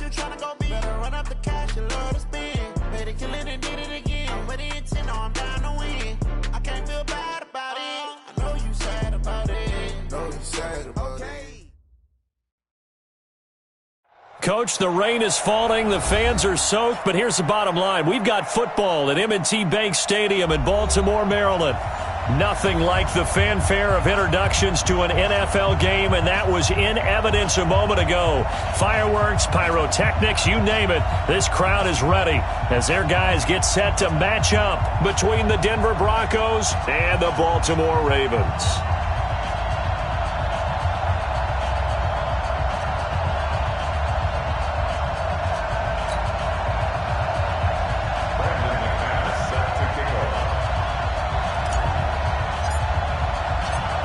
you tryna go be? Better run up the cash, you love to spend. Made it killing and did it again. I'm with the intent, no, I'm down to win. I can't feel bad about it. I know you sad about it. Know you sad about it. Coach, the rain is falling, the fans are soaked, but here's the bottom line. We've got football at M&T Bank Stadium in Baltimore, Maryland. Nothing like the fanfare of introductions to an NFL game, and that was in evidence a moment ago. Fireworks, pyrotechnics, you name it. This crowd is ready as their guys get set to match up between the Denver Broncos and the Baltimore Ravens.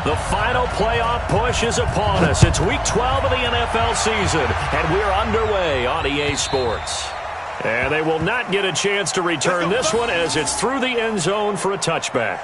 The final playoff push is upon us. It's Week 12 of the NFL season, and we're underway on EA Sports. And they will not get a chance to return this one as it's through the end zone for a touchback.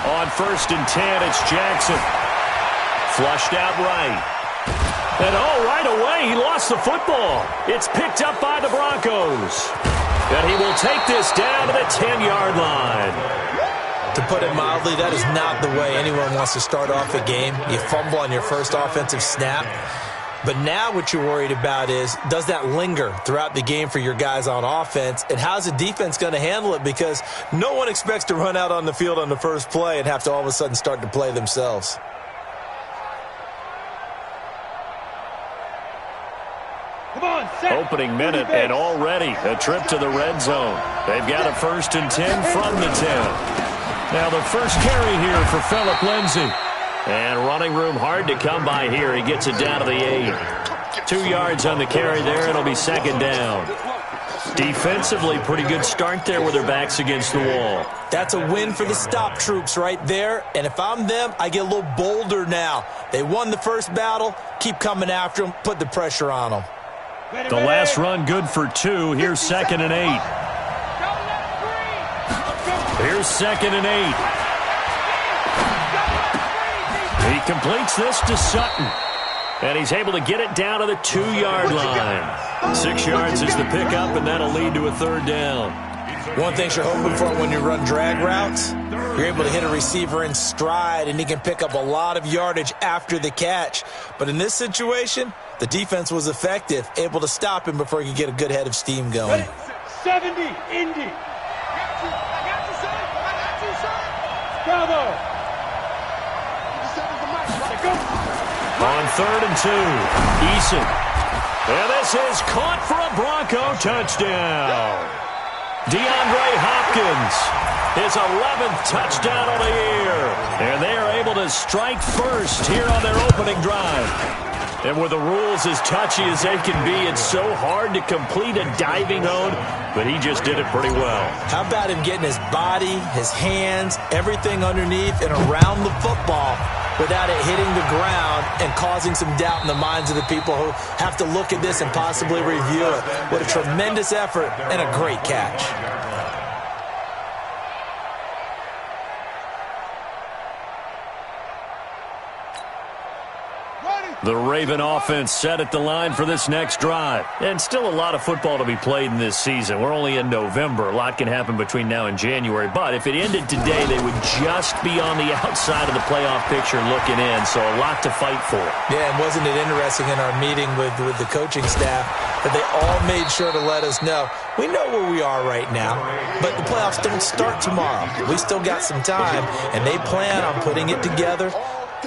On 1st and 10, it's Jackson. Flushed out right. And right away, he lost the football. It's picked up by the Broncos. And he will take this down to the 10-yard line. To put it mildly, that is not the way anyone wants to start off a game. You fumble on your first offensive snap. But now what you're worried about is, does that linger throughout the game for your guys on offense? And how's the defense going to handle it? Because no one expects to run out on the field on the first play and have to all of a sudden start to play themselves. Come on, set. Opening minute and already a trip to the red zone. They've got a 1st and 10 from the 10. Now the first carry here for Phillip Lindsay. And running room hard to come by here. He gets it down to the 8. 2 yards on the carry there. It'll be 2nd down. Defensively, pretty good start there with their backs against the wall. That's a win for the stop troops right there. And if I'm them, I get a little bolder now. They won the first battle. Keep coming after them. Put the pressure on them. The last run good for 2. Here's 2nd and 8. Here's 2nd and 8. He completes this to Sutton. And he's able to get it down to the 2-yard line. 6 yards is the pickup, and that'll lead to a 3rd down. One thing you're hoping for when you run drag routes, you're able to hit a receiver in stride, and he can pick up a lot of yardage after the catch. But in this situation, the defense was effective, able to stop him before he could get a good head of steam going. 70, Indy. I got you, son. I got you, son. Bravo. On 3rd and 2, Eason. And this is caught for a Bronco touchdown. DeAndre Hopkins, his 11th touchdown of the year. And they are able to strike first here on their opening drive. And with the rules as touchy as they can be, it's so hard to complete a diving hold, but he just did it pretty well. How about him getting his body, his hands, everything underneath and around the football without it hitting the ground and causing some doubt in the minds of the people who have to look at this and possibly review it. What a tremendous effort and a great catch. The Raven offense set at the line for this next drive. And still a lot of football to be played in this season. We're only in November. A lot can happen between now and January. But if it ended today, they would just be on the outside of the playoff picture looking in. So a lot to fight for. Yeah, and wasn't it interesting in our meeting with the coaching staff that they all made sure to let us know, we know where we are right now, but the playoffs don't start tomorrow. We still got some time, and they plan on putting it together,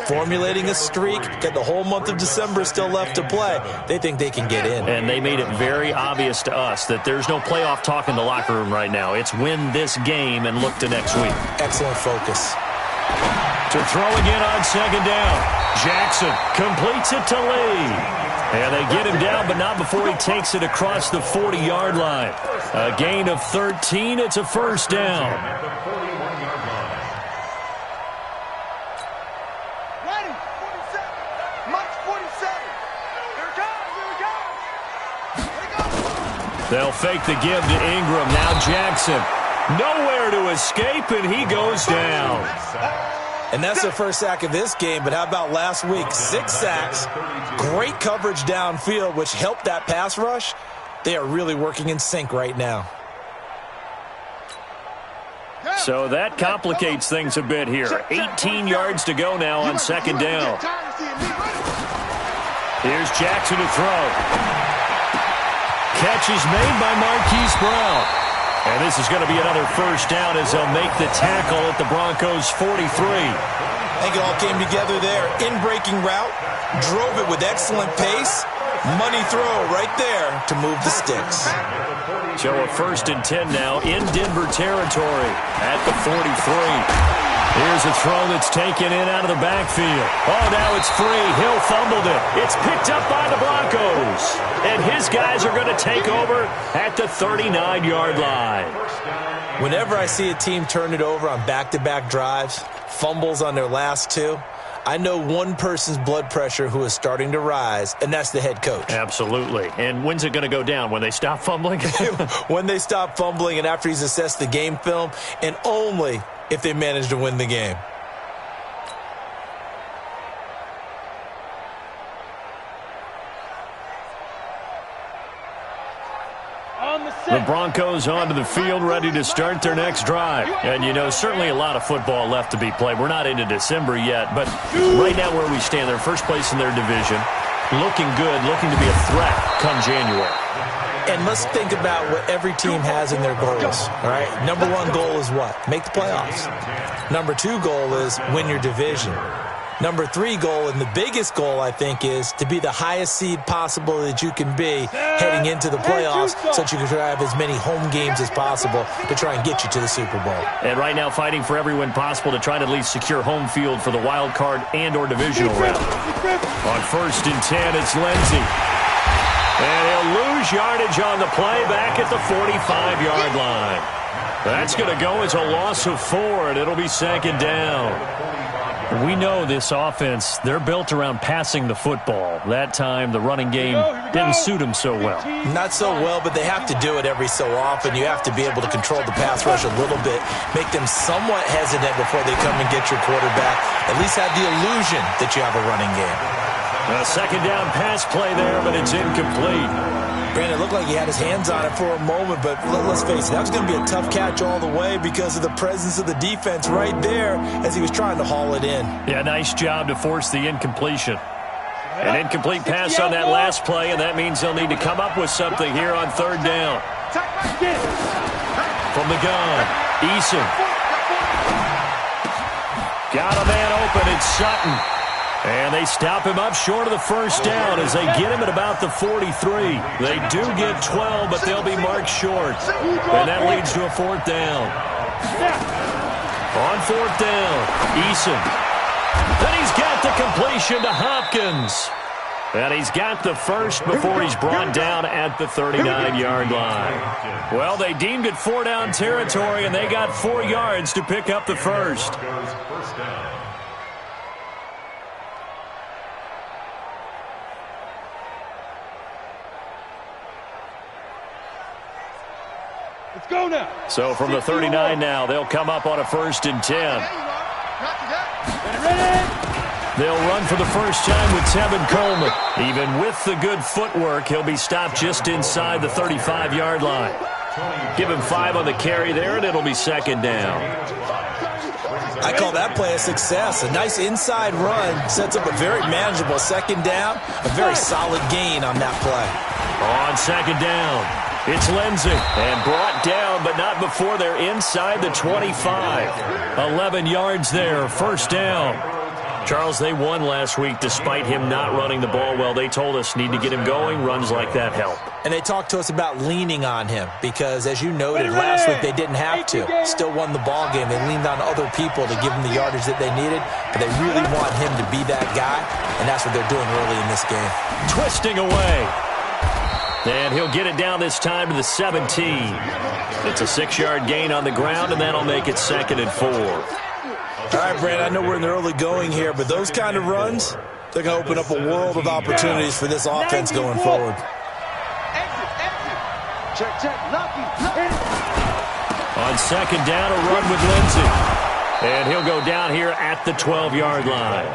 formulating a streak, got the whole month of December still left to play. They think they can get in. And they made it very obvious to us that there's no playoff talk in the locker room right now. It's win this game and look to next week. Excellent focus. To throw again on second down. Jackson completes it to Lee. And they get him down, but not before he takes it across the 40-yard line. A gain of 13. It's a first down. Ready, 47. March 47. Here it comes, here it comes. Here it goes. They'll fake the give to Ingram. Now Jackson. Nowhere to escape, and he goes down. And that's the first sack of this game, but how about last week? 6 sacks, great coverage downfield, which helped that pass rush. They are really working in sync right now. So that complicates things a bit here. 18 yards to go now on second down. Here's Jackson to throw. Catch is made by Marquise Brown. And this is going to be another first down as they'll make the tackle at the Broncos' 43. I think it all came together there. In-breaking route, drove it with excellent pace. Money throw right there to move the sticks. So a 1st and 10 now in Denver territory at the 43. Here's a throw that's taken in out of the backfield. Oh, now it's free. Hill fumbled it. It's picked up by the Broncos. And his guys are going to take over at the 39-yard line. Whenever I see a team turn it over on back-to-back drives, fumbles on their last 2, I know one person's blood pressure who is starting to rise, and that's the head coach. Absolutely. And when's it going to go down? When they stop fumbling? When they stop fumbling and after he's assessed the game film, and only if they manage to win the game. The Broncos onto the field, ready to start their next drive. And, you know, certainly a lot of football left to be played. We're not into December yet, but right now where we stand, they're first place in their division, looking good, looking to be a threat come January. And let's think about what every team has in their goals, all right? Number 1 goal is what? Make the playoffs. Number 2 goal is win your division. Number 3 goal, and the biggest goal, I think, is to be the highest seed possible that you can be heading into the playoffs so that you can have as many home games as possible to try and get you to the Super Bowl. And right now fighting for every win possible to try to at least secure home field for the wild card and or divisional round. On 1st and 10, it's Lindsey. And he'll lose yardage on the play back at the 45-yard line. That's going to go as a loss of 4, and it'll be second down. We know this offense, they're built around passing the football. That time, the running game didn't suit them so well. Not so well, but they have to do it every so often. You have to be able to control the pass rush a little bit, make them somewhat hesitant before they come and get your quarterback. At least have the illusion that you have a running game. A second down pass play there, but it's incomplete. Brandon, it looked like he had his hands on it for a moment, but let's face it, that was going to be a tough catch all the way because of the presence of the defense right there as he was trying to haul it in. Yeah, nice job to force the incompletion. An incomplete pass on that last play, and that means they'll need to come up with something here on 3rd down. From the gun, Eason. Got a man open, it's Sutton. And they stop him up short of the first down as they get him at about the 43. They do get 12, but they'll be marked short. And that leads to a 4th down. On 4th down, Eason. Then he's got the completion to Hopkins. And he's got the first before he's brought down at the 39-yard line. Well, they deemed it 4-down territory, and they got 4 yards to pick up the first. Let's go now. So from the 39 now, they'll come up on a 1st and 10. They'll run for the first time with Tevin Coleman. Even with the good footwork, he'll be stopped just inside the 35-yard line. Give him 5 on the carry there, and it'll be second down. I call that play a success. A nice inside run sets up a very manageable second down. A very solid gain on that play. On second down, it's Lindsey. And brought down, but not before they're inside the 25. 11 yards there, first down. Charles, they won last week despite him not running the ball well. They told us need to get him going. Runs like that help. And they talked to us about leaning on him because, as you noted, last week they didn't have to. Still won the ball game. They leaned on other people to give them the yardage that they needed, but they really want him to be that guy, and that's what they're doing early in this game. Twisting away. And he'll get it down this time to the 17. It's a 6-yard gain on the ground, and that'll make it 2nd and 4. All right, Brad, I know we're in the early going here, but those kind of runs, they're going to open up a world of opportunities for this offense going forward. Check. On 2nd down, a run with Lindsey. And he'll go down here at the 12-yard line.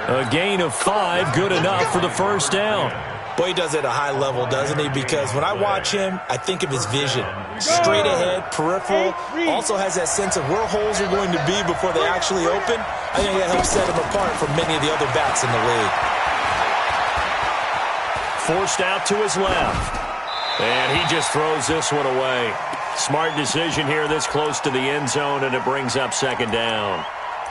A gain of 5, good enough for the first down. Boy, he does it at a high level, doesn't he? Because when I watch him, I think of his vision. Straight ahead, peripheral, also has that sense of where holes are going to be before they actually open. I think that helps set him apart from many of the other backs in the league. Forced out to his left. And he just throws this one away. Smart decision here this close to the end zone, and it brings up 2nd down.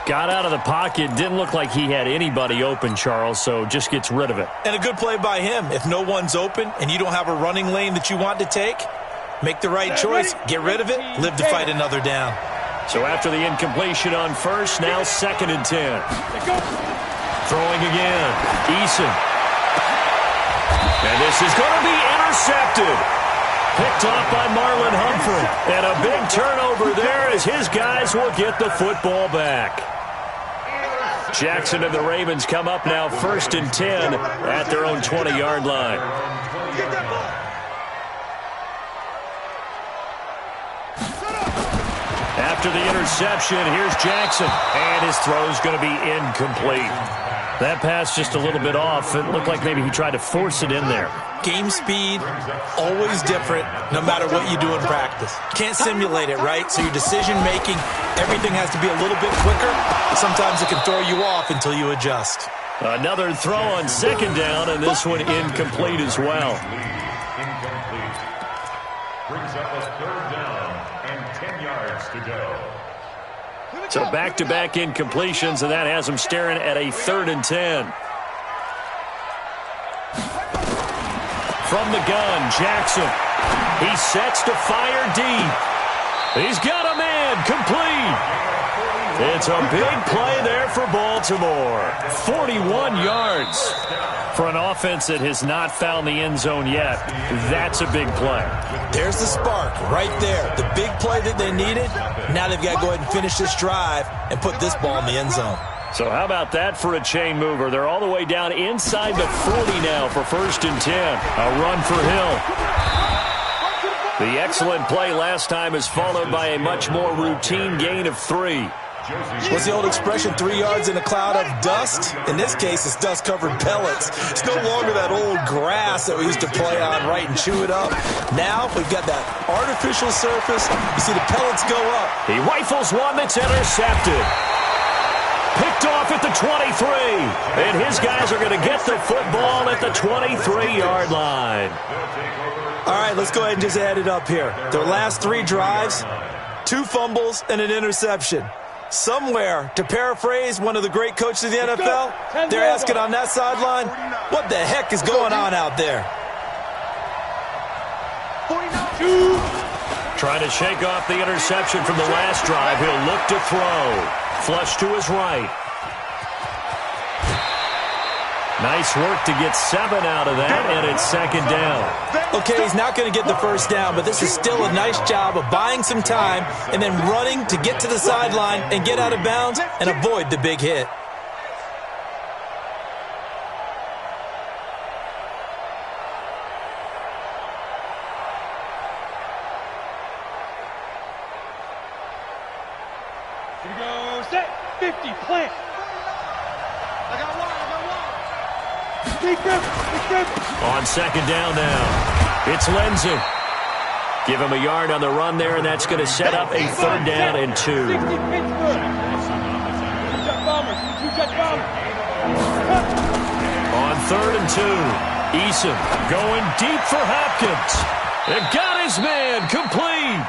Got out of the pocket. Didn't look like he had anybody open, Charles, so just gets rid of it. And a good play by him. If no one's open and you don't have a running lane that you want to take, make the right choice. Get rid of it. Live to fight another down. So after the incompletion on first, now 2nd and 10. Throwing again. Eason. And this is going to be intercepted. Picked off by Marlon Humphrey. And a big turnover there as his guys will get the football back. Jackson and the Ravens come up now 1st and 10 at their own 20-yard line. After the interception, here's Jackson. And his throw's going to be incomplete. That pass just a little bit off. It looked like maybe he tried to force it in there. Game speed, always different, no matter what you do in practice. You can't simulate it, right? So your decision-making, everything has to be a little bit quicker. Sometimes it can throw you off until you adjust. Another throw on 2nd down, and this one incomplete as well. Incomplete. Brings up a 3rd down and 10 yards to go. So back-to-back incompletions, and that has him staring at a 3rd and 10. From the gun, Jackson. He sets to fire deep. He's got a man, complete. It's a big play there for Baltimore. 41 yards. For an offense that has not found the end zone yet, that's a big play. There's the spark right there. The big play that they needed. Now they've got to go ahead and finish this drive and put this ball in the end zone. So how about that for a chain mover? They're all the way down inside the 40 now for 1st and 10. A run for Hill. The excellent play last time is followed by a much more routine gain of 3. What's the old expression, 3 yards in a cloud of dust? In this case, it's dust-covered pellets. It's no longer that old grass that we used to play on, right, and chew it up. Now we've got that artificial surface. You see the pellets go up. He rifles one that's intercepted. Picked off at the 23. And his guys are going to get the football at the 23-yard line. All right, let's go ahead and just add it up here. Their last 3 drives, 2 fumbles and an interception. Somewhere, to paraphrase one of the great coaches of the NFL, they're asking on that sideline, what the heck is going on out there? Trying to shake off the interception from the last drive. He'll look to throw. Flush to his right. Nice work to get 7 out of that, and it's 2nd down. Okay, he's not going to get the first down, but this is still a nice job of buying some time and then running to get to the sideline and get out of bounds and avoid the big hit. Here we go, set, 50, plant. I got one. On 2nd down now, it's Lindsey. Give him a yard on the run there, and that's going to set up a 3rd down and 2. On 3rd and 2, Eason going deep for Hopkins. It got his man complete.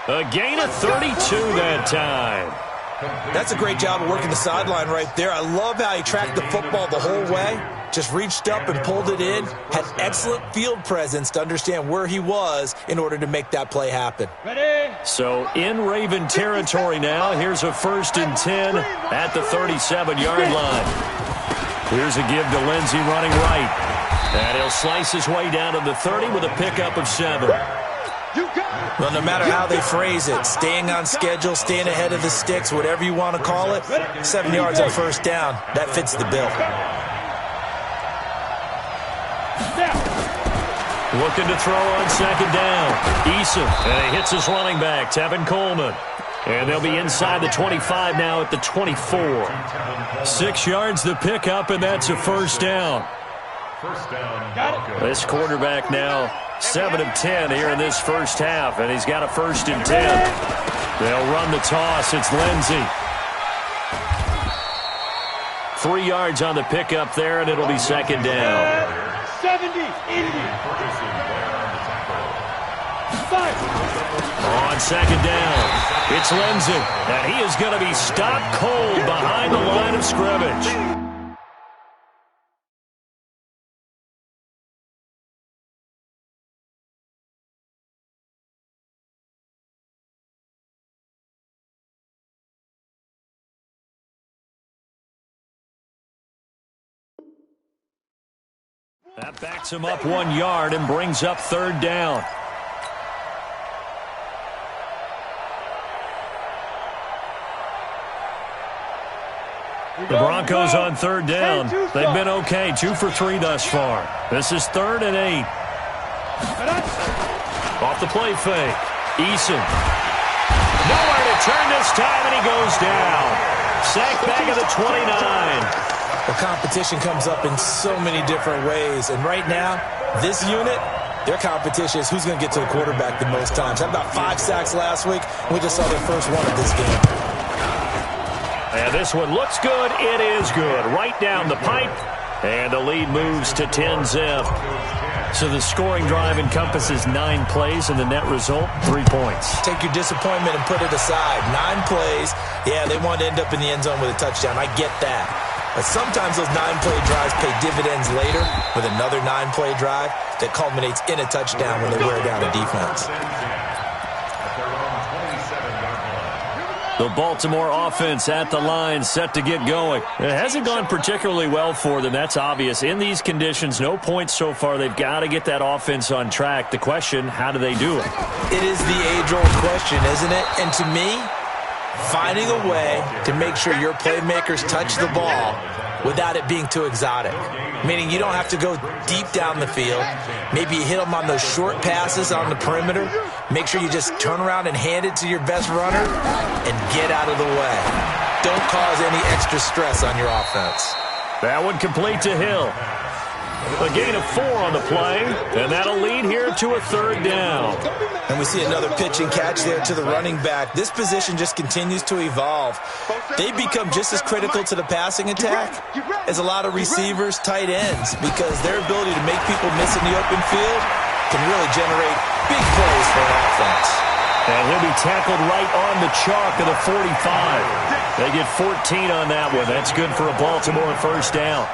A gain of 32 that time. That's a great job of working the sideline right there. I love how he tracked the football the whole way. Just reached up and pulled it in. Had excellent field presence to understand where he was in order to make that play happen. Ready? So in Raven territory now. Here's a 1st and 10 at the 37-yard line. Here's a give to Lindsey running right. And he'll slice his way down to the 30 with a pickup of 7. Well, no matter how they phrase it, staying on schedule, staying ahead of the sticks, whatever you want to call it, 7 yards on 1st down, that fits the bill. Looking to throw on 2nd down. Eason, and he hits his running back, Tevin Coleman. And they'll be inside the 25 now at the 24. 6 yards the pickup, and that's a 1st down. This quarterback now 7 of 10 here in this first half, and he's got a 1st and 10. They'll run the toss. It's Lindsey. 3 yards on the pickup there, and it'll be 2nd down. 70, Indy. 5. On 2nd down, it's Lindsey, and he is going to be stopped cold behind the line of scrimmage. That backs him up 1 yard and brings up 3rd down. The Broncos on 3rd down. They've been okay, 2 for 3 thus far. This is 3rd and 8. Off the play fake. Eason. Nowhere to turn this time, and he goes down. Sacked back at the 29. The competition comes up in so many different ways. And right now, this unit, their competition is who's going to get to the quarterback the most times. Had about 5 sacks last week. We just saw their first one of this game. And this one looks good. It is good. Right down the pipe. And the lead moves to 10-zip. So the scoring drive encompasses 9 plays, and the net result, 3 points. Take your disappointment and put it aside. 9 plays. Yeah, they want to end up in the end zone with a touchdown. I get that. But sometimes those 9-play drives pay dividends later with another 9-play drive that culminates in a touchdown when they wear down a defense. The Baltimore offense at the line, set to get going. It hasn't gone particularly well for them. That's obvious. In these conditions, no points so far. They've got to get that offense on track. The question, how do they do it? It is the age-old question, isn't it? And to me, finding a way to make sure your playmakers touch the ball without it being too exotic. Meaning you don't have to go deep down the field. Maybe you hit them on those short passes on the perimeter. Make sure you just turn around and hand it to your best runner and get out of the way. Don't cause any extra stress on your offense. That one complete to Hill. A gain of 4 on the play, and that'll lead here to a 3rd down. And we see another pitch and catch there to the running back. This position just continues to evolve. They become just as critical to the passing attack as a lot of receivers, tight ends, because their ability to make people miss in the open field can really generate big plays for an offense. And he'll be tackled right on the chalk of the 45. They get 14 on that one. That's good for a Baltimore 1st down.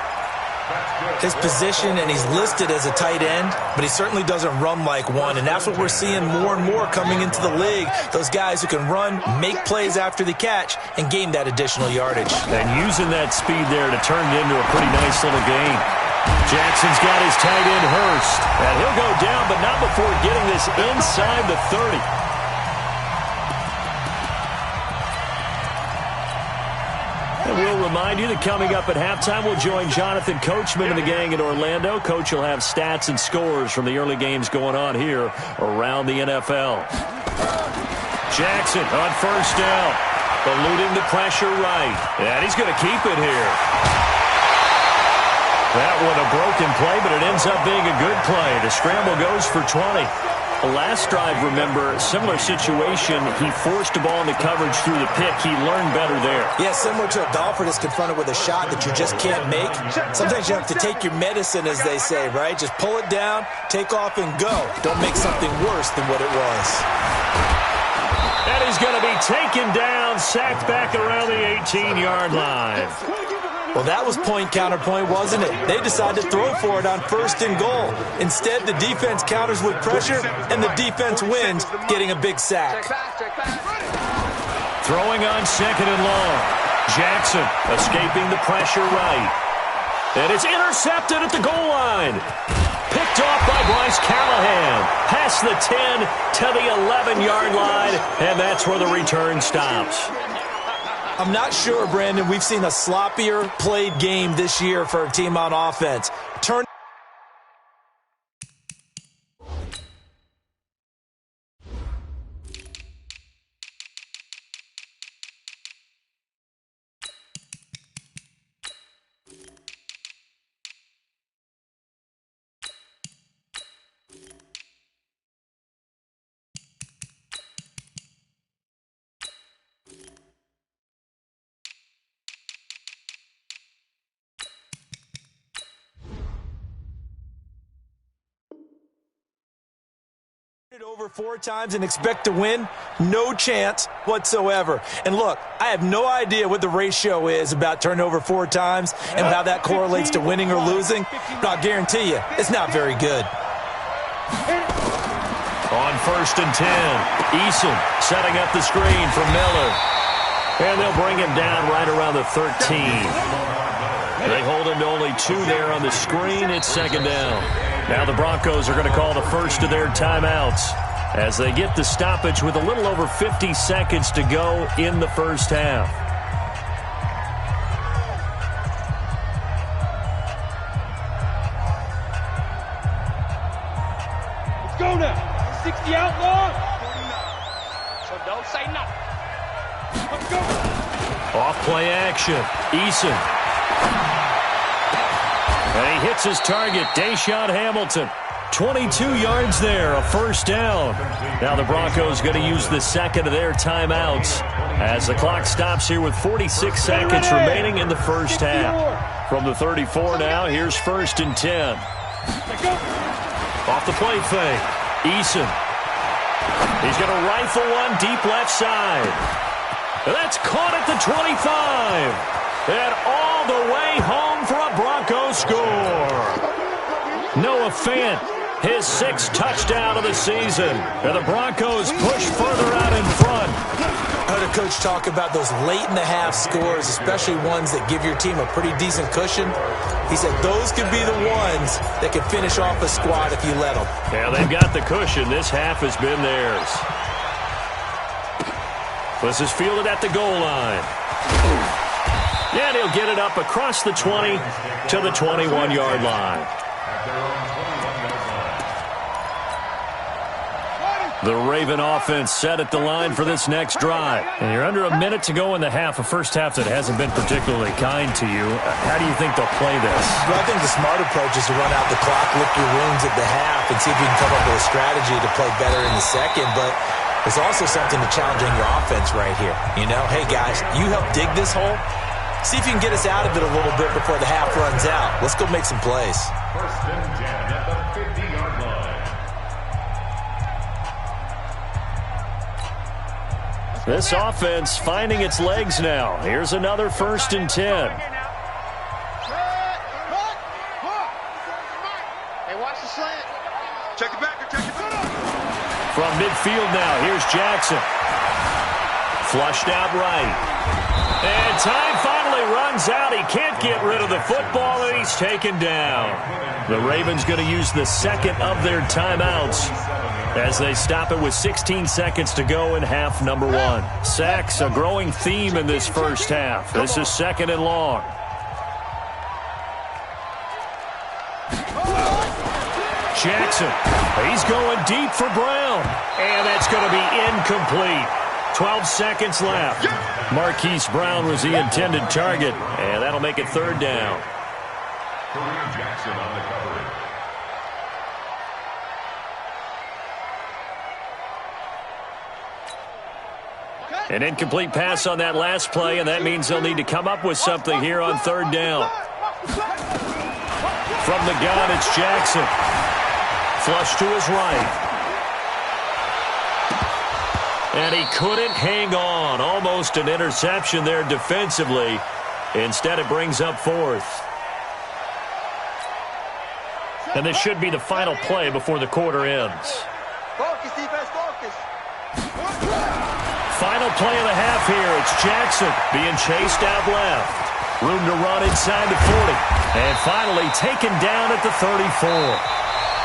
His position, and he's listed as a tight end, but he certainly doesn't run like one, and that's what we're seeing more and more coming into the league. Those guys who can run, make plays after the catch, and gain that additional yardage. And using that speed there to turn it into a pretty nice little gain. Jackson's got his tight end Hurst, and he'll go down, but not before getting this inside the 30. And we'll remind you that coming up at halftime, we'll join Jonathan Coachman and the gang in Orlando. Coach will have stats and scores from the early games going on here around the NFL. Jackson on 1st down, eluding the pressure right. And he's going to keep it here. That one a broken play, but it ends up being a good play. The scramble goes for 20. Last drive, remember, similar situation. He forced the ball into coverage through the pick. He learned better there. Yeah, similar to a golfer that's confronted with a shot that you just can't make. Sometimes you have to take your medicine, as they say, right? Just pull it down, take off, and go. Don't make something worse than what it was. And he's going to be taken down, sacked back around the 18-yard line. Well, that was point counterpoint, wasn't it? They decided to throw for it on 1st and goal. Instead, the defense counters with pressure, and the defense wins, getting a big sack. Throwing on 2nd and long. Jackson escaping the pressure right. And it's intercepted at the goal line. Picked off by Bryce Callahan. Past the 10 to the 11-yard line, and that's where the return stops. I'm not sure, Brandon, we've seen a sloppier played game this year for a team on offense. Over 4 times and expect to win? No chance whatsoever. And look, I have no idea what the ratio is about turning over 4 times and how that correlates to winning or losing, but I'll guarantee you, it's not very good. On 1st and 10, Eason setting up the screen for Miller. And they'll bring him down right around the 13. They hold him to only 2 there on the screen. It's 2nd down. Now the Broncos are going to call the first of their timeouts as they get the stoppage with a little over 50 seconds to go in the first half. Let's go now. 60 out long. So don't say nothing. Let's go. Off play action. Eason. And he hits his target, Deshaun Hamilton. 22 yards there, a first down. Now the Broncos going to use the second of their timeouts as the clock stops here with 46 seconds remaining in the first half. From the 34 now, here's 1st and 10. Off the play fake, Eason. He's going to rifle one deep left side. That's caught at the 25. And all the way home for a Broncos score. Noah Fant, his 6th touchdown of the season. And the Broncos push further out in front. I heard a coach talk about those late-in-the-half scores, especially ones that give your team a pretty decent cushion. He said those could be the ones that could finish off a squad if you let them. Yeah, they've got the cushion. This half has been theirs. This is fielded at the goal line. And he'll get it up across the 20 to the 21-yard line. The Raven offense set at the line for this next drive. And you're under a minute to go in the half, a first half that hasn't been particularly kind to you. How do you think they'll play this? Well, I think the smart approach is to run out the clock, lick your wounds at the half, and see if you can come up with a strategy to play better in the second. But there's also something to challenge on your offense right here. You know, hey, guys, you help dig this hole. See if you can get us out of it a little bit before the half runs out. Let's go make some plays. 1st and 10 at the 50-yard line. This offense finding its legs now. Here's another 1st and 10. Hey, watch the slant. Check it back. Check it back. From midfield now, here's Jackson. Flushed out right. And time finally runs out. He can't get rid of the football, and he's taken down. The Ravens going to use the second of their timeouts as they stop it with 16 seconds to go in half number 1. Sacks, a growing theme in this first half. This is 2nd and long. Jackson, he's going deep for Brown, and that's going to be incomplete. 12 seconds left. Marquise Brown was the intended target, and that'll make it 3rd down. Kareem Jackson on the coverage. An incomplete pass on that last play, and that means they'll need to come up with something here on 3rd down. From the gun, it's Jackson. Flush to his right. And he couldn't hang on. Almost an interception there defensively. Instead, it brings up fourth. And this should be the final play before the quarter ends. Focus, defense, focus. Final play of the half here. It's Jackson being chased out left. Room to run inside the 40. And finally taken down at the 34.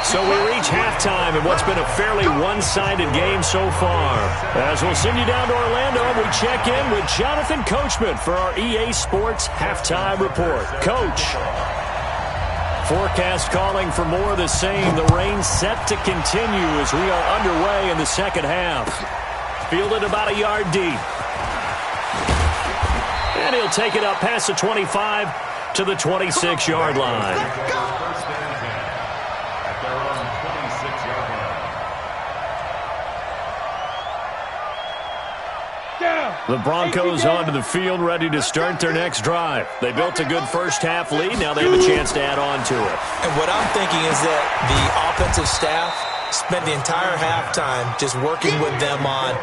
So we reach halftime in what's been a fairly one-sided game so far. As we'll send you down to Orlando, we check in with Jonathan Coachman for our EA Sports Halftime Report. Coach. Forecast calling for more of the same. The rain set to continue as we are underway in the second half. Fielded about a yard deep. And he'll take it up past the 25 to the 26-yard line. First and 10 at their own 26-yard line. The Broncos onto the field, ready to start their next drive. They built a good first-half lead. Now they have a chance to add on to it. And what I'm thinking is that the offensive staff spent the entire halftime just working with them on,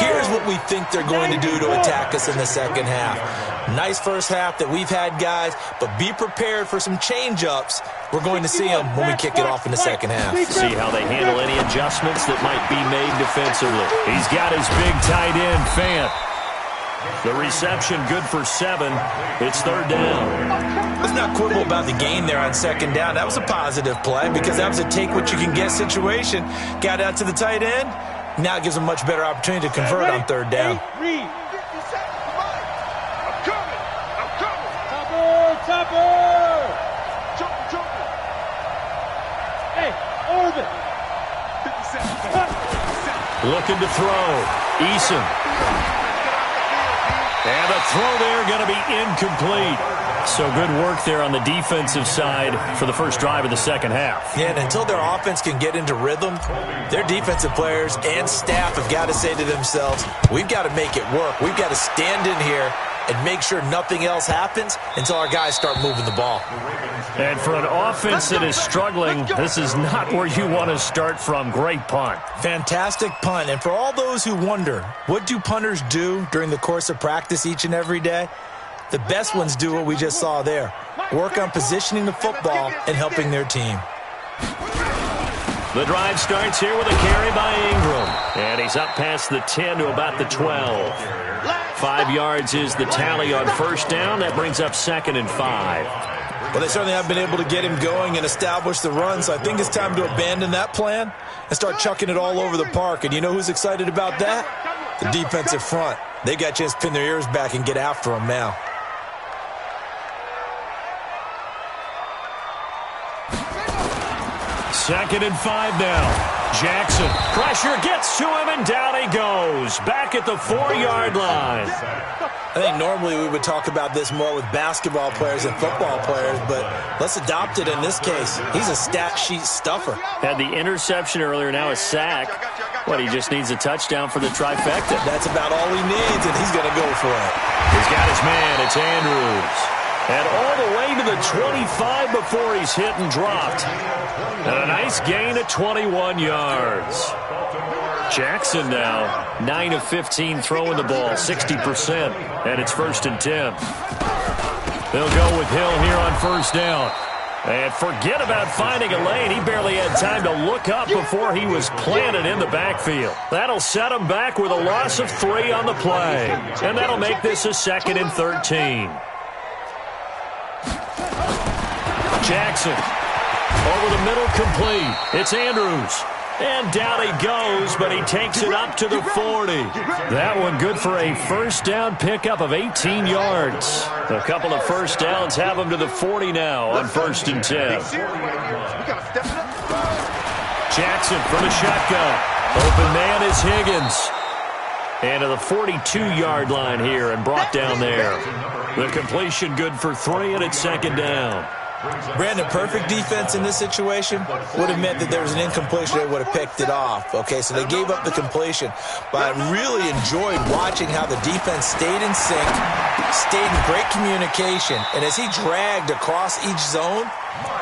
here's what we think they're going to do to attack us in the second half. Nice first half that we've had, guys, but be prepared for some change-ups. We're going to see them when we kick it off in the second half. See how they handle any adjustments that might be made defensively. He's got his big tight end, Fant. The reception good for 7. It's third down. Let's not quibble about the gain there on second down. That was a positive play because that was a take-what-you-can-get situation. Got out to the tight end. Now it gives them a much better opportunity to convert on third down. 50 seconds, come on. I'm coming. Topper. Jumper. Hey, orbit. 50 seconds. Looking to throw. Eason. And the throw there going to be incomplete. So good work there on the defensive side for the first drive of the second half. Yeah, and until their offense can get into rhythm, their defensive players and staff have got to say to themselves, we've got to make it work. We've got to stand in here and make sure nothing else happens until our guys start moving the ball. And for an offense that is struggling, this is not where you want to start from. Great punt. Fantastic punt. And for all those who wonder, what do punters do during the course of practice each and every day? The best ones do what we just saw there. Work on positioning the football and helping their team. The drive starts here with a carry by Ingram. And he's up past the 10 to about the 12. 5 yards is the tally on first down. That brings up 2nd and 5. Well, they certainly have been able to get him going and establish the run, so I think it's time to abandon that plan and start chucking it all over the park. And you know who's excited about that? The defensive front. They got a chance to pin their ears back and get after him now. Second and 5 now. Jackson, pressure gets to him, and down he goes. Back at the 4-yard line. I think normally we would talk about this more with basketball players and football players, but let's adopt it in this case. He's a stat sheet stuffer. Had the interception earlier, now a sack. What, he just needs a touchdown for the trifecta. That's about all he needs, and he's going to go for it. He's got his man. It's Andrews. And all the way to the 25 before he's hit and dropped. And a nice gain of 21 yards. Jackson now 9 of 15 throwing the ball, 60%, and it's 1st and 10. They'll go with Hill here on first down. And forget about finding a lane. He barely had time to look up before he was planted in the backfield. That'll set him back with a loss of 3 on the play. And that'll make this a 2nd and 13. Jackson over the middle, complete. It's Andrews. And down he goes, but he takes it up to the 40. That one good for a first down pickup of 18 yards. A couple of first downs have him to the 40 now on 1st and 10. Jackson from the shotgun. Open man is Higgins. And to the 42-yard line here and brought down there. The completion good for 3, and it's 2nd down. Brandon, perfect defense in this situation would have meant that there was an incompletion. They would have picked it off. Okay, so they gave up the completion. But I really enjoyed watching how the defense stayed in sync, stayed in great communication. And as he dragged across each zone,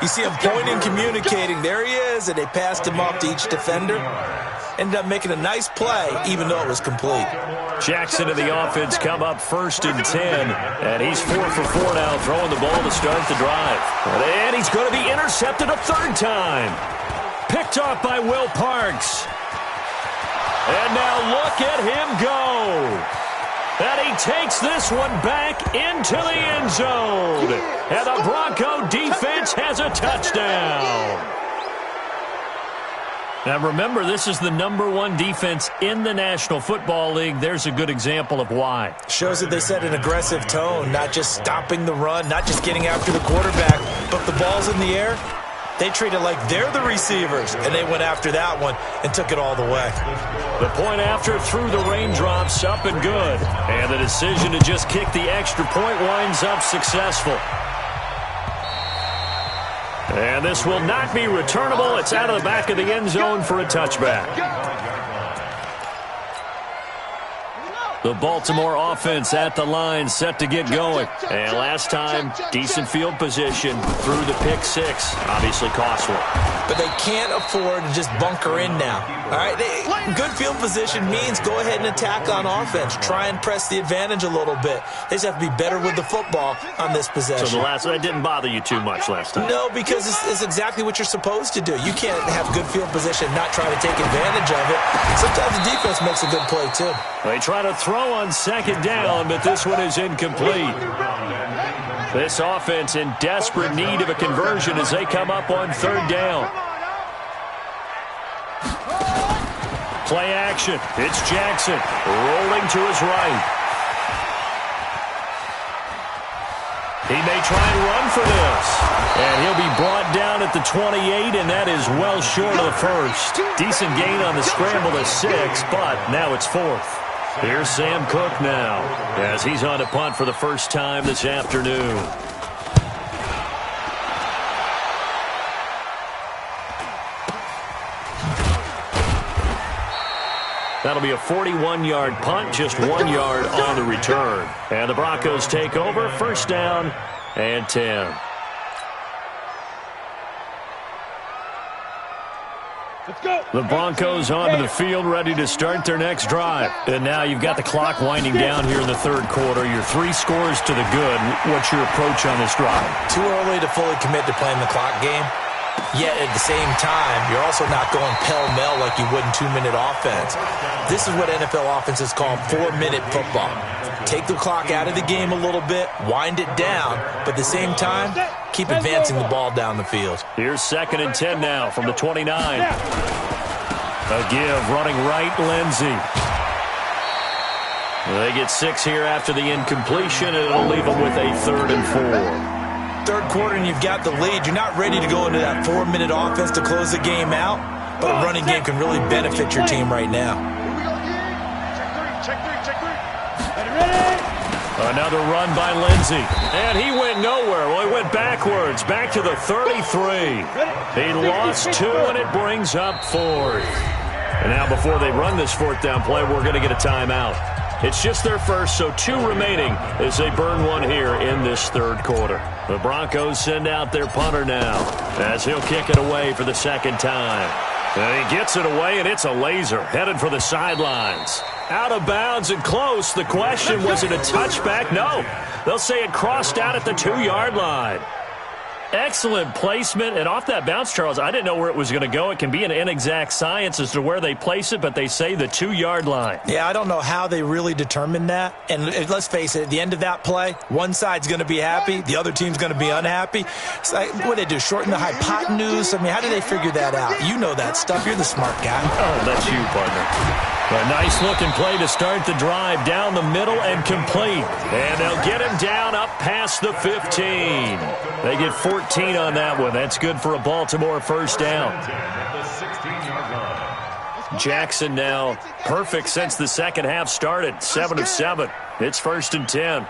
you see him pointing, communicating. There he is, and they passed him off to each defender. ended up making a nice play, even though it was complete. Jackson and the offense come up 1st and 10, and he's 4 for 4 now, throwing the ball to start the drive. And he's going to be intercepted a 3rd time. Picked off by Will Parks. And now look at him go. And he takes this one back into the end zone. And the Bronco defense has a touchdown. Now remember, this is the #1 defense in the National Football League. There's a good example of why. Shows that they set an aggressive tone, not just stopping the run, not just getting after the quarterback, but the ball's in the air. They treat it like they're the receivers, and they went after that one and took it all the way. The point after through the raindrops, up and good. And the decision to just kick the extra point winds up successful. And this will not be returnable. It's out of the back of the end zone for a touchback. The Baltimore offense at the line, set to get going. And last time, decent field position through the pick 6. Obviously costly. But they can't afford to just bunker in now. All right, good field position means go ahead and attack on offense. Try and press the advantage a little bit. They just have to be better with the football on this possession. So that didn't bother you too much last time? No, because it's exactly what you're supposed to do. You can't have good field position and not try to take advantage of it. Sometimes the defense makes a good play, too. They try to throw on 2nd down, but this one is incomplete. This offense in desperate need of a conversion as they come up on 3rd down. Play action. It's Jackson rolling to his right. He may try and run for this. And he'll be brought down at the 28, and that is well short of the first. Decent gain on the scramble to 6, but now it's 4th. Here's Sam Cook now as he's on to punt for the first time this afternoon. That'll be a 41-yard punt, just 1 yard on the return. And the Broncos take over, 1st down and 10. The Broncos onto the field, ready to start their next drive. And now you've got the clock winding down here in the 3rd quarter. You're 3 scores to the good. What's your approach on this drive? Too early to fully commit to playing the clock game. Yet at the same time, you're also not going pell-mell like you would in 2-minute offense. This is what NFL offenses call 4-minute football. Take the clock out of the game a little bit, wind it down, but at the same time, keep advancing the ball down the field. Here's 2nd and 10 now from the 29. A give, running right, Lindsey. They get 6 here after the incompletion, and it'll leave them with a 3rd and 4. 3rd quarter and you've got the lead. You're not ready to go into that 4-minute offense to close the game out, but a running game can really benefit your team right now. Another run by Lindsey. And he went nowhere. Well, he went backwards, back to the 33. He lost 2, and it brings up 4th. And now before they run this 4th down play, we're going to get a timeout. It's just their first, so 2 remaining as they burn 1 here in this 3rd quarter. The Broncos send out their punter now as he'll kick it away for the 2nd time. And he gets it away, and it's a laser headed for the sidelines. Out of bounds and close. The question, was it a touchback? No. They'll say it crossed out at the 2-yard line. Excellent placement, and off that bounce, Charles, I didn't know where it was going to go. It can be an inexact science as to where they place it, but they say the 2-yard line. Yeah, I don't know how they really determined that. And let's face it, at the end of that play, one side's going to be happy, the other team's going to be unhappy. It's like, what do they do, shorten the hypotenuse? I mean, how do they figure that out? You know that stuff. You're the smart guy. Oh, that's you, partner. A nice-looking play to start the drive down the middle and complete. And they'll get him down up past the 15. They get 14 on that one. That's good for a Baltimore 1st down. Jackson now perfect since the 2nd half started. 7 of 7. It's 1st and 10.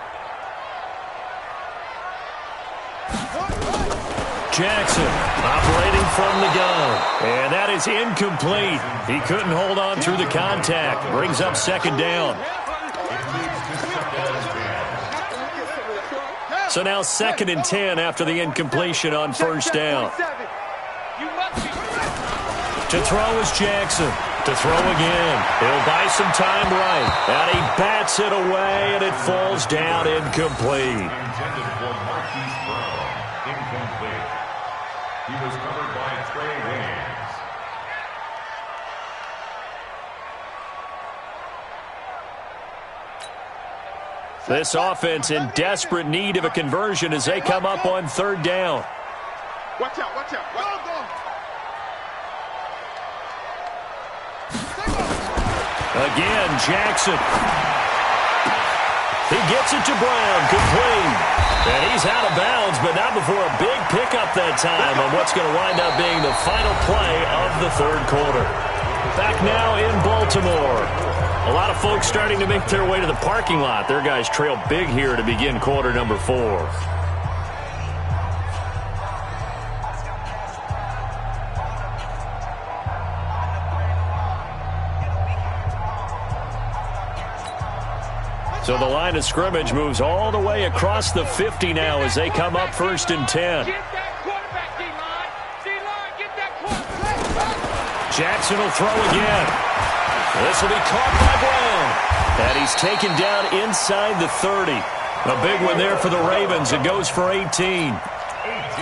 Jackson operating from the gun. And that is incomplete. He couldn't hold on through the contact. Brings up 2nd down. So now 2nd and 10 after the incompletion on 1st down. To throw is Jackson. To throw again. He'll buy some time right. And he bats it away, and it falls down incomplete. Intended for Marquise Brown. Incomplete. He was covered by Trey Waynes. This offense in desperate need of a conversion as they come up on third down. Watch out, watch out. Again, Jackson. He gets it to Brown, complete. And he's out of bounds, but not before a big pickup that time on what's going to wind up being the final play of the third quarter. Back now in Baltimore. A lot of folks starting to make their way to the parking lot. Their guys trail big here to begin quarter number 4. So the line of scrimmage moves all the way across the 50 now as they come up 1st and 10. Get that quarterback, D-line. D-line, get that quarterback. Jackson will throw again. This will be caught by Brown. And he's taken down inside the 30. A big one there for the Ravens. It goes for 18.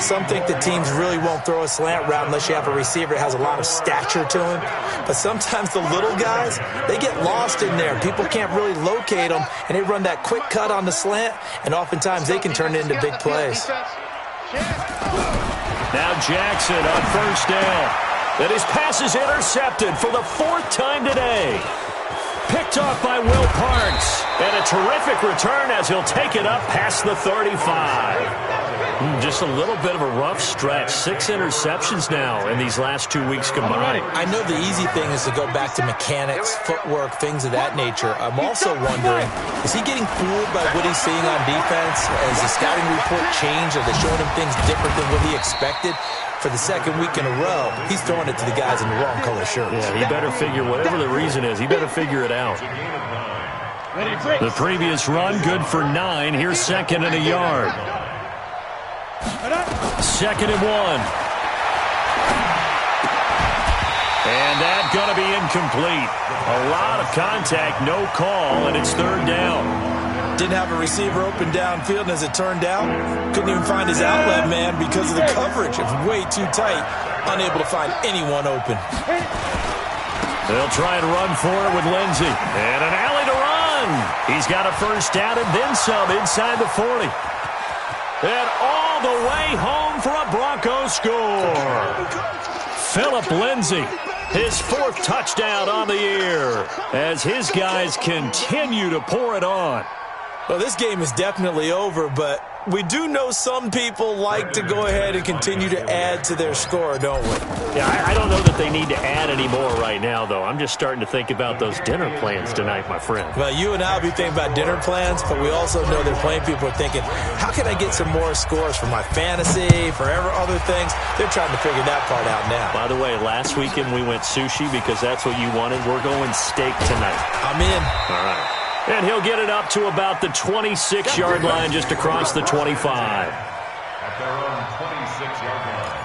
Some think the teams really won't throw a slant route unless you have a receiver that has a lot of stature to him. But sometimes the little guys, they get lost in there. People can't really locate them, and they run that quick cut on the slant, and oftentimes they can turn it into big plays. Now Jackson on 1st down. And his pass is intercepted for the 4th time today. Picked off by Will Parks. And a terrific return as he'll take it up past the 35. Just a little bit of a rough stretch. 6 interceptions now in these last 2 weeks combined. I know the easy thing is to go back to mechanics, footwork, things of that nature. I'm also wondering, is he getting fooled by what he's seeing on defense? Has the scouting report changed? Are they showing him things different than what he expected? For the 2nd week in a row, he's throwing it to the guys in the wrong color shirts. Yeah, he better figure, whatever the reason is, he better figure it out. The previous run, good for 9. Here's 2nd and a yard. 2nd and 1. And that's going to be incomplete. A lot of contact, no call, and it's 3rd down. Didn't have a receiver open downfield, and as it turned out, couldn't even find his outlet man because of the coverage. It was way too tight, unable to find anyone open. They'll try and run for it with Lindsey. And an alley to run. He's got a 1st down and then some inside the 40. And all the way home for a Broncos score. Phillip Lindsey, his 4th touchdown on the year as his guys continue to pour it on. Well, this game is definitely over, but we do know some people like to go ahead and continue to add to their score, don't we? Yeah, I don't know that they need to add any more right now, though. I'm just starting to think about those dinner plans tonight, my friend. Well, you and I will be thinking about dinner plans, but we also know that plenty of people are thinking, how can I get some more scores for my fantasy, for other things? They're trying to figure that part out now. By the way, last weekend we went sushi because that's what you wanted. We're going steak tonight. I'm in. All right. And he'll get it up to about the 26-yard line just across the 25. At their own 26-yard line.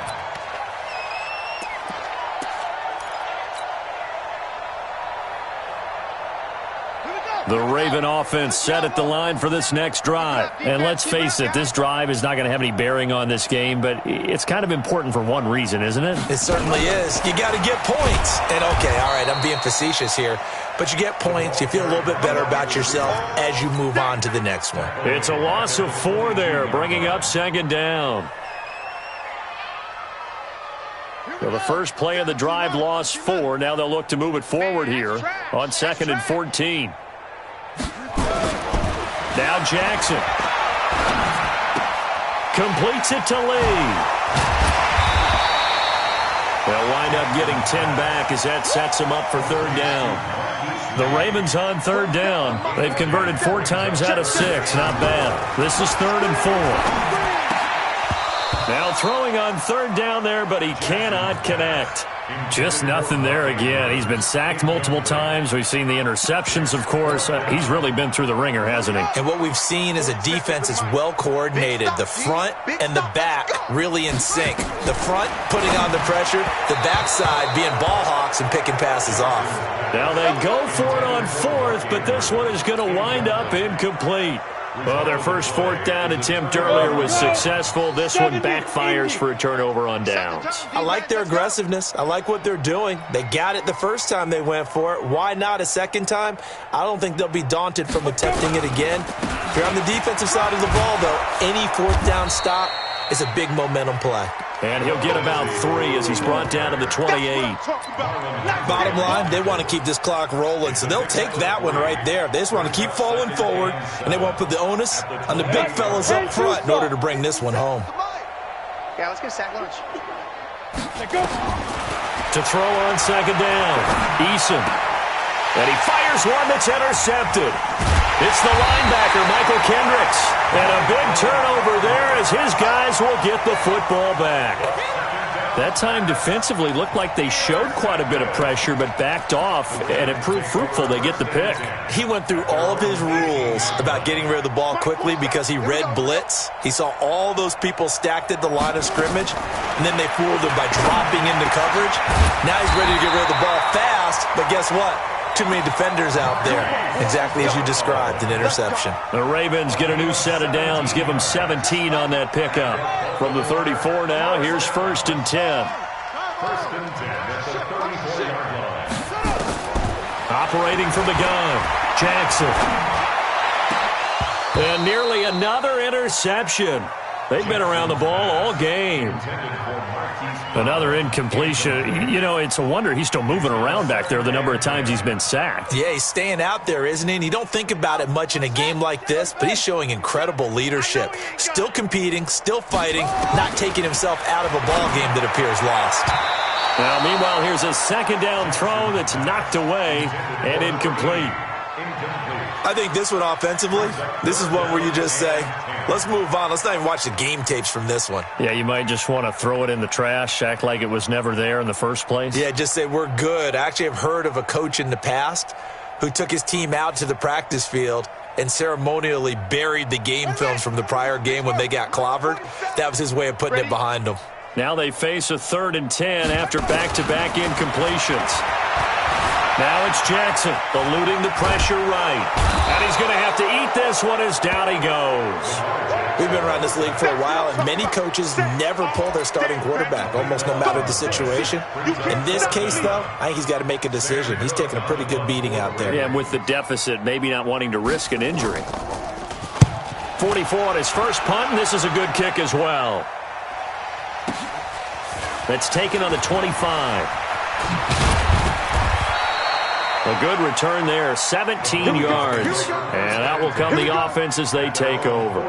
The Raven offense set at the line for this next drive. And let's face it, this drive is not going to have any bearing on this game, but it's kind of important for one reason, isn't it? It certainly is. You got to get points. And, okay, all right, I'm being facetious here, but you get points. You feel a little bit better about yourself as you move on to the next one. It's a loss of 4 there, bringing up 2nd down. So the first play of the drive lost 4. Now they'll look to move it forward here on 2nd and 14. Now Jackson completes it to Lee. They'll wind up getting 10 back as that sets them up for 3rd down. The Ravens on 3rd down. They've converted 4 times out of 6. Not bad. This is 3rd and 4. Now throwing on third down there, but he cannot connect. Just nothing there again. He's been sacked multiple times. We've seen the interceptions, of course. He's really been through the ringer, hasn't he? And what we've seen is a defense that's well coordinated. The front and the back really in sync. The front putting on the pressure, the backside being ball hawks and picking passes off. Now they go for it on fourth, but this one is going to wind up incomplete. Well, their first fourth down attempt earlier was successful. This one backfires for a turnover on downs. I like their aggressiveness. I like what they're doing. They got it the first time they went for it. Why not a second time? I don't think they'll be daunted from attempting it again. If you're on the defensive side of the ball, though, any fourth down stop is a big momentum play. And he'll get about 3 as he's brought down to the 28. Bottom line, they want to keep this clock rolling, so they'll take that one right there. They just want to keep falling forward, and they won't put the onus on the big fellas up front in order to bring this one home. Yeah, let's get sack lunch. To throw on second down, Eason. And he fires one that's intercepted. It's the linebacker, Michael Kendricks. And a big turnover there as his guys will get the football back. That time defensively looked like they showed quite a bit of pressure but backed off, and it proved fruitful. They get the pick. He went through all of his rules about getting rid of the ball quickly because he read blitz. He saw all those people stacked at the line of scrimmage, and then they fooled him by dropping into coverage. Now he's ready to get rid of the ball fast, but guess what? Too many defenders out there. Exactly as you described, an interception. The Ravens get a new set of downs, give them 17 on that pickup. From the 34 now, here's 1st and 10. 1st and 10 at the 34-yard line. Operating from the gun, Jackson. And nearly another interception. They've been around the ball all game. Another incompletion. You know, it's a wonder he's still moving around back there the number of times he's been sacked. Yeah, he's staying out there, isn't he? And you don't think about it much in a game like this, but he's showing incredible leadership. Still competing, still fighting, not taking himself out of a ball game that appears lost. Now, meanwhile, here's a second down throw that's knocked away and incomplete. I think this one offensively, this is one where you just say, let's move on. Let's not even watch the game tapes from this one. Yeah, you might just want to throw it in the trash, act like it was never there in the first place. Yeah, just say we're good. I actually have heard of a coach in the past who took his team out to the practice field and ceremonially buried the game films from the prior game when they got clobbered. That was his way of putting it behind them. Now they face a 3rd and 10 after back-to-back incompletions. Now it's Jackson eluding the pressure right. And he's going to have to eat this one as down he goes. We've been around this league for a while, and many coaches never pull their starting quarterback, almost no matter the situation. In this case, though, I think he's got to make a decision. He's taking a pretty good beating out there. Yeah, and with the deficit, maybe not wanting to risk an injury. 44 on his first punt, and this is a good kick as well. That's taken on the 25. A good return there, 17 yards. And out will come the offense as they take over.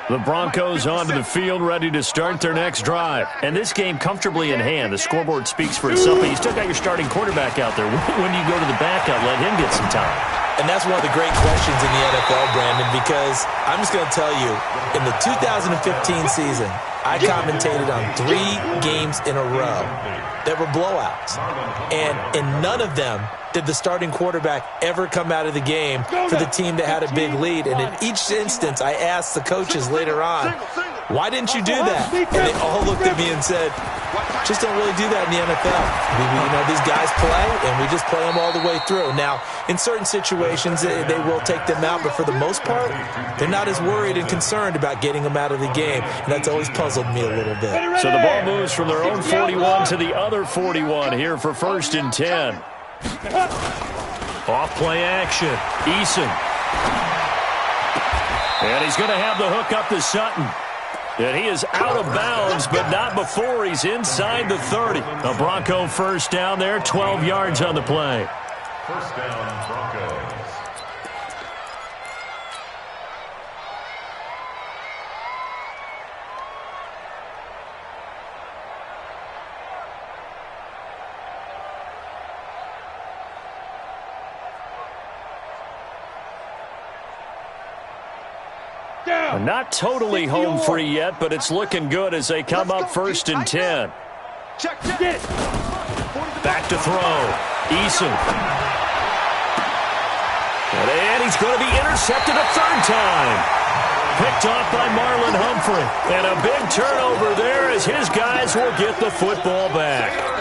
The Broncos onto the field, ready to start their next drive. And this game comfortably in hand. The scoreboard speaks for itself, but you still got your starting quarterback out there. When do you go to the backup, let him get some time? And that's one of the great questions in the NFL, Brandon, because I'm just going to tell you, in the 2015 season, I commentated on 3 games in a row that were blowouts. And in none of them did the starting quarterback ever come out of the game for the team that had a big lead. And in each instance, I asked the coaches later on, why didn't you do that? And they all looked at me and said, just don't really do that in the NFL. You know, these guys play, and we just play them all the way through. Now, in certain situations, they will take them out, but for the most part, they're not as worried and concerned about getting them out of the game, and that's always puzzled me a little bit. So the ball moves from their own 41 to the other 41 here for 1st and 10. Off play action, Eason. And he's going to have the hook up to Sutton. And he is out of bounds, but not before he's inside the 30. A Bronco first down there, 12 yards on the play. First down, Broncos. Not totally home free yet, but it's looking good as they come up 1st and 10. Check. Back to throw. Eason. And he's going to be intercepted a 3rd time. Picked off by Marlon Humphrey. And a big turnover there as his guys will get the football back.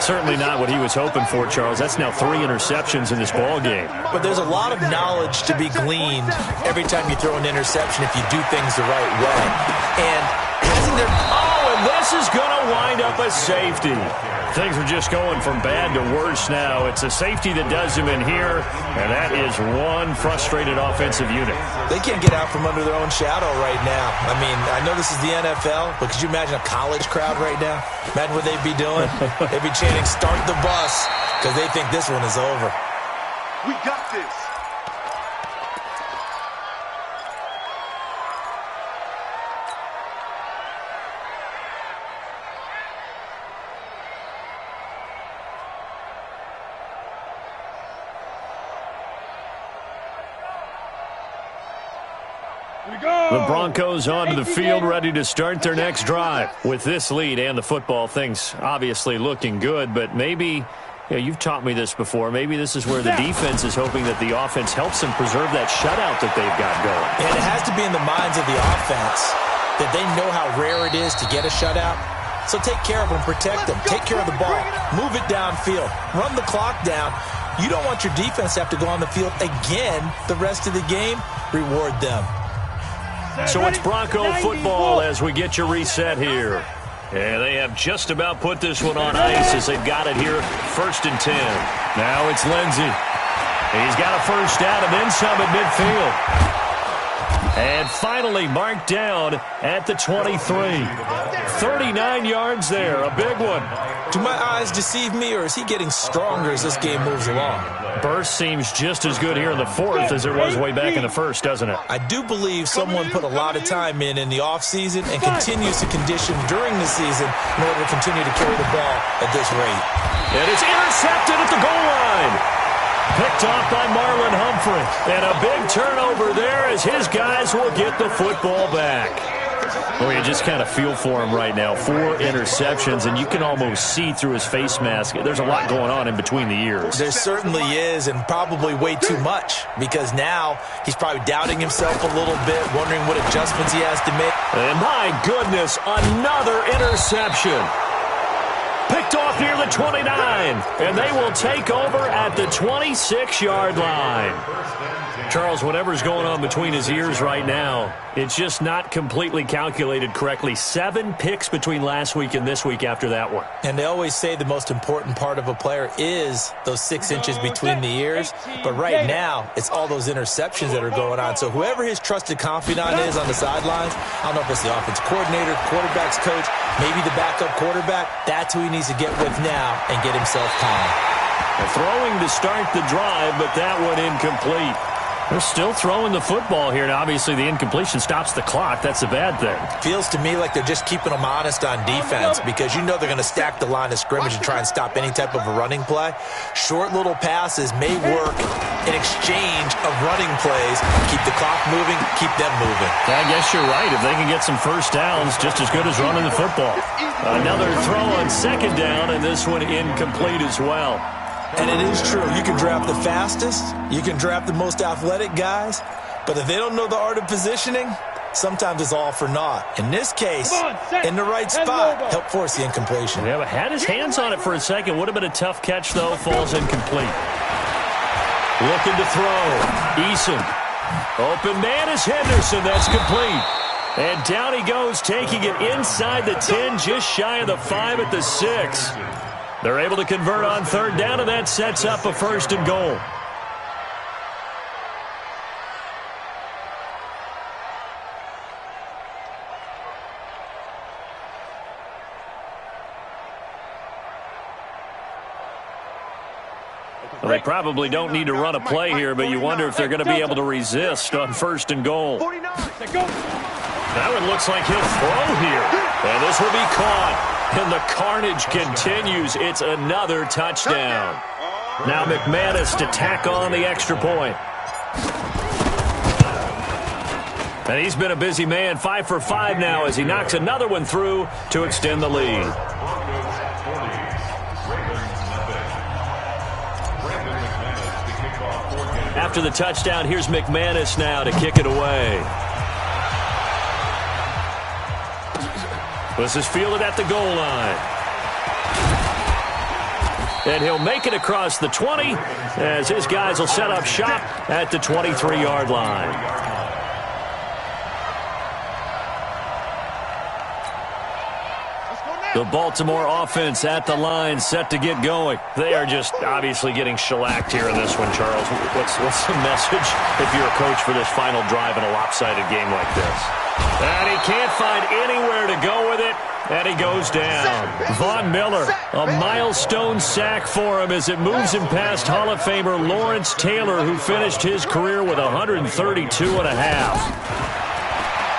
Certainly not what he was hoping for, Charles. That's now 3 interceptions in this ball game. But there's a lot of knowledge to be gleaned every time you throw an interception if you do things the right way. And hasn't there... Oh, and this is going to wind up a safety. Things are just going from bad to worse now. It's a safety that does him in here, and that is one frustrated offensive unit. They can't get out from under their own shadow right now. I mean, I know this is the NFL, but could you imagine a college crowd right now? Imagine what they'd be doing. They'd be chanting, "Start the bus," because they think this one is over. We got this. The Broncos onto the field, ready to start their next drive. With this lead and the football, things obviously looking good, but maybe, you've taught me this before, maybe this is where the defense is hoping that the offense helps them preserve that shutout that they've got going. And it has to be in the minds of the offense that they know how rare it is to get a shutout. So take care of them, protect them, take care of the ball, move it downfield, run the clock down. You don't want your defense to have to go on the field again the rest of the game. Reward them. So it's Bronco football as we get you reset here. And they have just about put this one on ice as they've got it here, 1st and 10. Now it's Lindsey. He's got a first down and then some at midfield. And finally marked down at the 23. 39 yards there, a big one. Do my eyes deceive me, or is he getting stronger as this game moves along? Burst seems just as good here in the 4th as it was way back in the 1st, doesn't it? I do believe someone put a lot of time in the offseason and continues to condition during the season in order to continue to carry the ball at this rate. And it's intercepted at the goal line. Picked off by Marlon Humphrey. And a big turnover there as his guys will get the football back. Well, you just kind of feel for him right now. 4 interceptions, and you can almost see through his face mask. There's a lot going on in between the ears. There certainly is, and probably way too much, because now he's probably doubting himself a little bit, wondering what adjustments he has to make. And my goodness, another interception. Picked off near the 29, and they will take over at the 26-yard line. Charles, whatever's going on between his ears right now, it's just not completely calculated correctly. 7 picks between last week and this week after that one. And they always say the most important part of a player is those 6 inches between the ears. But right now, it's all those interceptions that are going on. So whoever his trusted confidant is on the sidelines, I don't know if it's the offense coordinator, quarterback's coach, maybe the backup quarterback, that's who he needs to get with now and get himself calm. Throwing to start the drive, but that one incomplete. They're still throwing the football here, and obviously the incompletion stops the clock. That's a bad thing. Feels to me like they're just keeping them honest on defense because you know they're going to stack the line of scrimmage and try and stop any type of a running play. Short little passes may work in exchange of running plays. Keep the clock moving, keep them moving. I guess you're right. If they can get some first downs, just as good as running the football. Another throw on 2nd down, and this one incomplete as well. And it is true. You can draft the fastest. You can draft the most athletic guys. But if they don't know the art of positioning, sometimes it's all for naught. In this case, in the right spot, help force the incompletion. Yeah, but had his hands on it for a second. Would have been a tough catch, though. Falls incomplete. Looking to throw. Eason. Open man is Henderson. That's complete. And down he goes, taking it inside the 10, just shy of the 5 at the 6. They're able to convert on 3rd down, and that sets up a 1st and goal. Well, they probably don't need to run a play here, but you wonder if they're going to be able to resist on 1st and goal. That one looks like he'll throw here. And this will be caught. And the carnage continues. It's another touchdown. Now McManus to tack on the extra point. And he's been a busy man, 5 for 5 now as he knocks another one through to extend the lead. After the touchdown, here's McManus now to kick it away. This is fielded at the goal line. And he'll make it across the 20 as his guys will set up shop at the 23-yard line. The Baltimore offense at the line set to get going. They are just obviously getting shellacked here in this one, Charles. What's the message if you're a coach for this final drive in a lopsided game like this? And he can't find anywhere to go with it, and he goes down. Von Miller, a milestone sack for him as it moves him past Hall of Famer Lawrence Taylor, who finished his career with 132 and a half.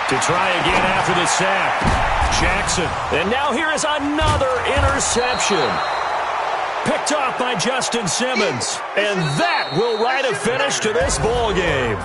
To try again after the sack. Jackson. And now here is another interception. Picked off by Justin Simmons. And that will write a finish to this ball game.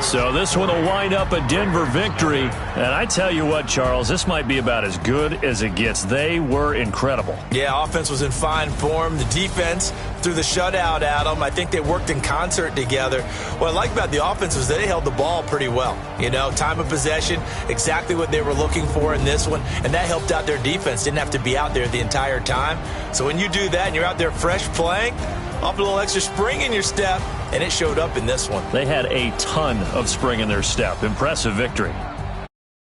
So this one will wind up a Denver victory. And I tell you what, Charles, this might be about as good as it gets. They were incredible. Yeah, offense was in fine form. The defense threw the shutout at them. I think they worked in concert together. What I like about the offense was they held the ball pretty well. You know, time of possession, exactly what they were looking for in this one. And that helped out their defense. Didn't have to be out there the entire time. So when you do that and you're out there fresh playing, off a little extra spring in your step, and it showed up in this one. They had a ton of spring in their step. Impressive victory.